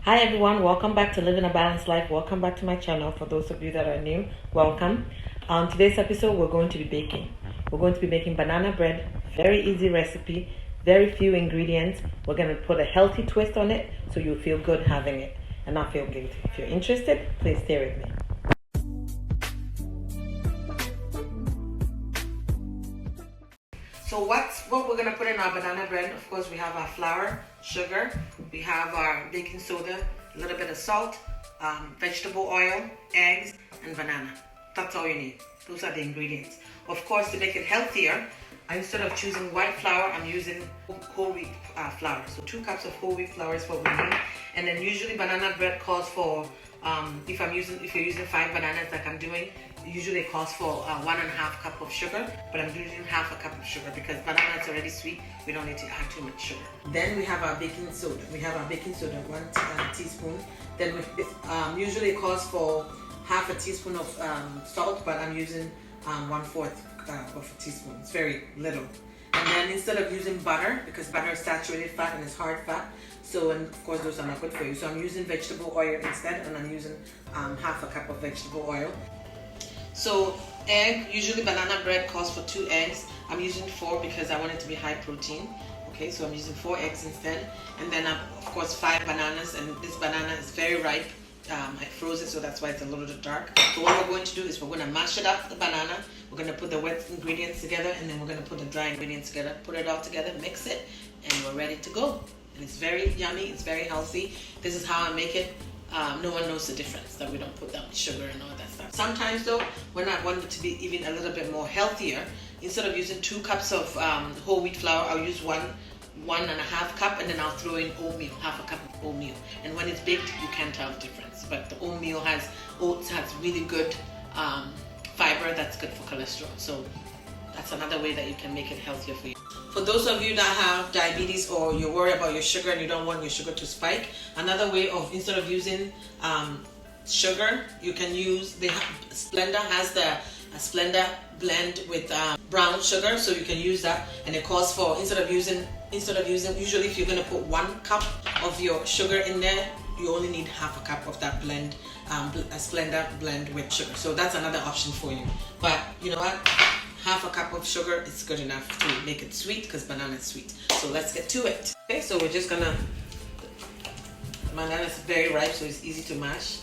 Hi everyone, welcome back to Living a Balanced Life. Welcome back to my channel. For those of you that are new, welcome. On today's episode, we're going to be baking. We're going to be making banana bread. Very easy recipe, very few ingredients. We're going to put a healthy twist on it so you'll feel good having it and not feel guilty. If you're interested, please stay with me. So what we're going to put in our banana bread? Of course, we have our flour, sugar, we have our baking soda, a little bit of salt, vegetable oil, eggs, and banana. That's all you need. Those are the ingredients. Of course, to make it healthier, instead of choosing white flour, I'm using whole wheat flour. So 2 cups of whole wheat flour is what we need. And then usually banana bread calls for, if you're using 5 bananas like I'm doing, usually it calls for 1.5 cup of sugar, but I'm using half a cup of sugar because banana is already sweet. We don't need to add too much sugar. Then we have our baking soda. 1 teaspoon. Then usually it calls for half a teaspoon of salt, but I'm using 1/4 of a teaspoon. It's very little. And then instead of using butter, because butter is saturated fat and it's hard fat, and of course those are not good for you. So I'm using vegetable oil instead, and I'm using half a cup of vegetable oil. So egg, usually banana bread calls for 2 eggs. I'm using 4 because I want it to be high protein. Okay, so I'm using 4 eggs instead. And then of course 5 bananas, and this banana is very ripe. I froze it, so that's why it's a little bit dark. So what we're going to do is we're going to mash it up, the banana. We're going to put the wet ingredients together, and then we're going to put the dry ingredients together. Put it all together, mix it, and we're ready to go. And it's very yummy, it's very healthy. This is how I make it. No one knows the difference, that we don't put that much sugar and all that stuff. Sometimes though, when I want it to be even a little bit more healthier, instead of using 2 cups of whole wheat flour, I'll use 1.5 cup, and then I'll throw in oatmeal, half a cup of oatmeal. And when it's baked, you can't tell the difference. But the oats has really good fiber that's good for cholesterol. So that's another way that you can make it healthier for you. For those of you that have diabetes, or you're worried about your sugar and you don't want your sugar to spike, another way of, instead of using sugar, you can use, Splenda has a Splenda blend with brown sugar, so you can use that. And it calls for, instead of using, usually if you're going to put 1 cup of your sugar in there, you only need half a cup of that blend, a Splenda blend with sugar. So that's another option for you. But you know what? Half a cup of sugar is good enough to make it sweet, because banana is sweet. So let's get to it. Okay, so we're just gonna, banana is very ripe, so it's easy to mash. So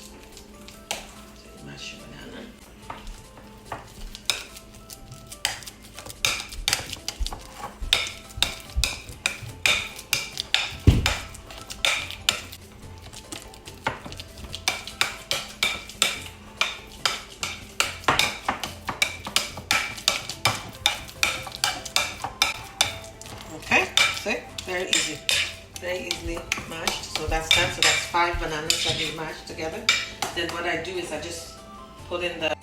you mash your banana. Very easily mashed. So that's done. So that's 5 bananas that we mashed together. Then what I do is I just put in the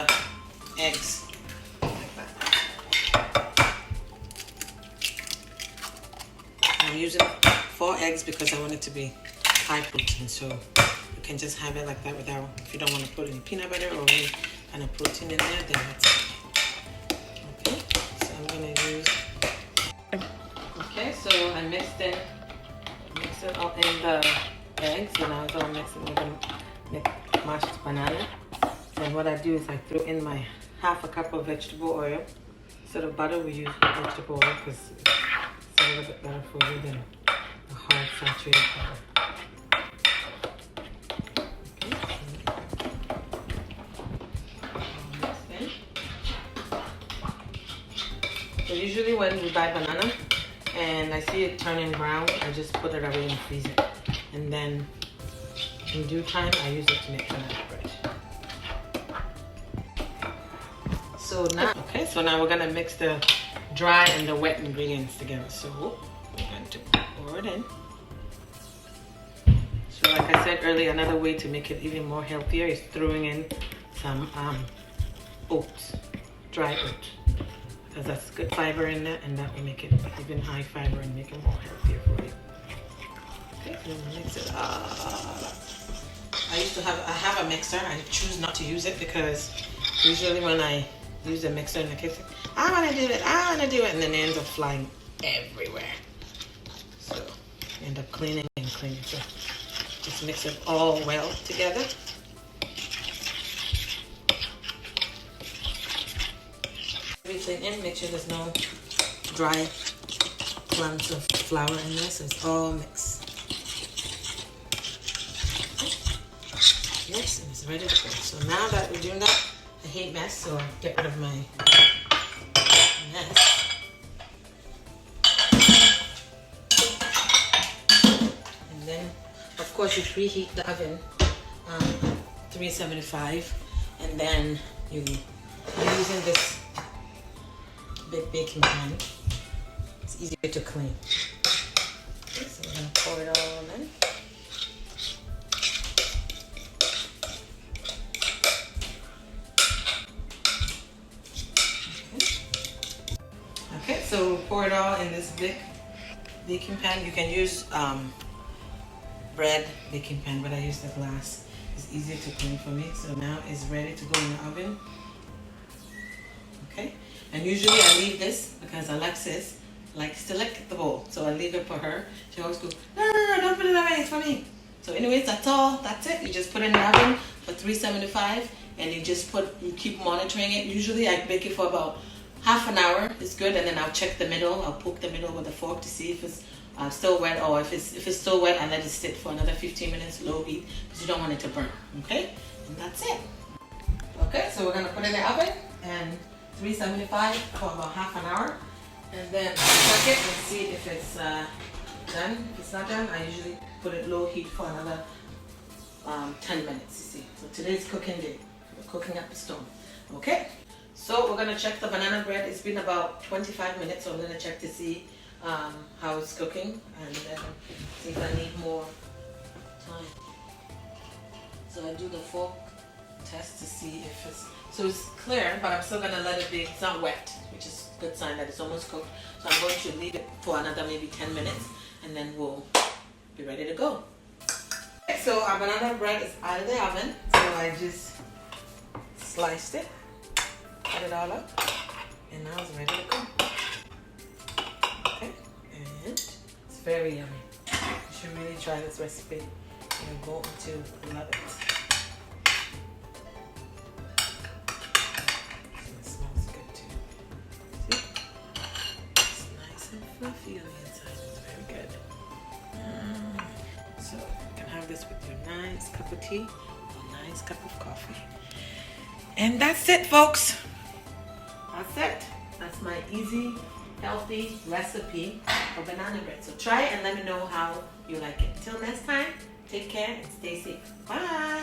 eggs like that. I'm using 4 eggs because I want it to be high protein. So you can just have it like that without, if you don't want to put any peanut butter or any kind of protein in there, then that's it. Okay, so I'm going to use, okay, so I mix it all in the eggs, and now it's all mixed, and we're going to make mashed banana. And what I do is I throw in my half a cup of vegetable oil. Instead of butter, we use vegetable oil because it's a little bit better for you than a hard saturated butter. Okay, so usually when we buy banana and I see it turning brown, I just put it away and freeze it. And then in due time, I use it to make banana bread. So now we're gonna mix the dry and the wet ingredients together. So we're going to pour it in. So like I said earlier, another way to make it even more healthier is throwing in some oats, dry oats. Because that's good fiber in there, and that will make it even high fiber and make it more healthier for you. Okay, so mix it up. I have a mixer. I choose not to use it because usually when I use a mixer in the kitchen, I want to do it, and then it ends up flying everywhere. So end up cleaning and cleaning. So Just mix it all well together. Everything in, make sure there's no dry clumps of flour in there, so it's all mixed. Mix and it's ready to go. So now that we're doing that, I hate mess, so I'll get rid of my mess. And then, of course, you preheat the oven 375, and then you're using this big baking pan. It's easier to clean. Okay, so we're gonna pour it all in. Okay, so we'll pour it all in this big baking pan. You can use bread baking pan, but I use the glass. It's easier to clean for me. So now it's ready to go in the oven. Okay, and usually I leave this because Alexis likes to lick the bowl, so I leave it for her. She always goes, no, don't put it away, it's for me. So anyways, that's all. That's it. You just put it in the oven for 375, and you keep monitoring it. Usually I bake it for about half an hour. It's good, and then I'll check the middle. I'll poke the middle with a fork to see if it's still wet, or if it's still wet, I let it sit for another 15 minutes, low heat, because you don't want it to burn. Okay, and that's it. Okay, so we're gonna put it in the oven and 375 for about half an hour, and then check it and see if it's done. If it's not done, I usually put it low heat for another 10 minutes. You see, so today's cooking day. We're cooking up the stone. Okay. So we're gonna check the banana bread. It's been about 25 minutes, so I'm gonna check to see how it's cooking, and then see if I need more time. So I do the fork test to see if it's clear, but I'm still gonna let it be. It's not wet, which is a good sign that it's almost cooked. So I'm going to leave it for another maybe 10 minutes, and then we'll be ready to go. Okay, so our banana bread is out of the oven, so I just sliced it. Cut it all up, and now it's ready to go. Okay, and it's very yummy. You should really try this recipe. You're going to love it. It smells good too. See? It's nice and fluffy on the inside. It's very good. So you can have this with your nice cup of tea or a nice cup of coffee. And that's it, folks. That's it. That's my easy, healthy recipe for banana bread. So try it and let me know how you like it. Until next time, take care and stay safe. Bye.